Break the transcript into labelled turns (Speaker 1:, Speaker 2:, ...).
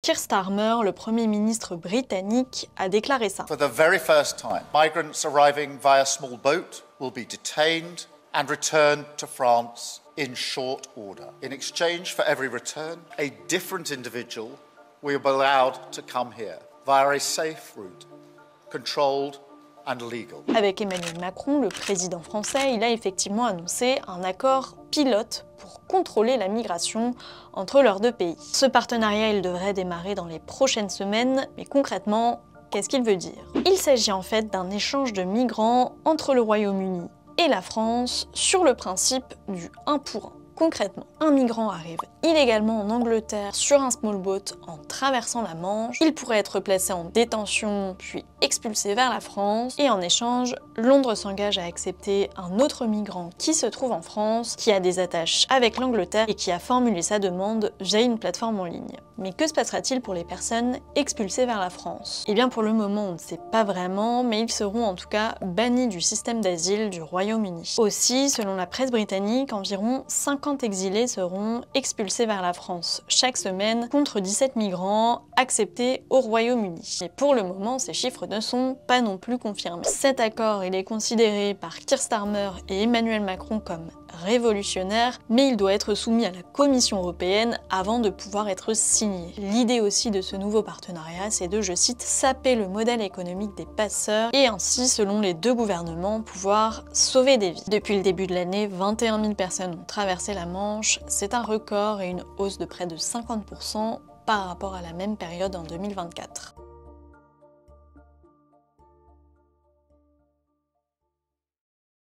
Speaker 1: Keir Starmer, le Premier ministre britannique, a déclaré ça.
Speaker 2: For the very first time, migrants arriving via small boat will be detained and returned to France in short order. In exchange for every return, a different individual will be allowed to come here via a safe route, controlled and legal.
Speaker 1: Avec Emmanuel Macron, le président français, il a effectivement annoncé un accord pilote pour contrôler la migration entre leurs deux pays. Ce partenariat, il devrait démarrer dans les prochaines semaines, mais concrètement, qu'est-ce qu'il veut dire? Il s'agit en fait d'un échange de migrants entre le Royaume-Uni et la France sur le principe du 1 pour 1. Concrètement, un migrant arrive illégalement en Angleterre sur un small boat en traversant la Manche. Il pourrait être placé en détention puis expulsé vers la France. Et en échange, Londres s'engage à accepter un autre migrant qui se trouve en France, qui a des attaches avec l'Angleterre et qui a formulé sa demande via une plateforme en ligne. Mais que se passera-t-il pour les personnes expulsées vers la France? Eh bien pour le moment on ne sait pas vraiment, mais ils seront en tout cas bannis du système d'asile du Royaume-Uni. Aussi, selon la presse britannique, environ 50 exilés seront expulsés vers la France chaque semaine contre 17 migrants acceptés au Royaume-Uni. Et pour le moment, ces chiffres ne sont pas non plus confirmés. Cet accord, il est considéré par Keir Starmer et Emmanuel Macron comme révolutionnaire, mais il doit être soumis à la Commission européenne avant de pouvoir être signé. L'idée aussi de ce nouveau partenariat, c'est de, je cite, saper le modèle économique des passeurs et ainsi, selon les deux gouvernements, pouvoir sauver des vies. Depuis le début de l'année, 21 000 personnes ont traversé la Manche, c'est un record et une hausse de près de 50% par rapport à la même période en 2024.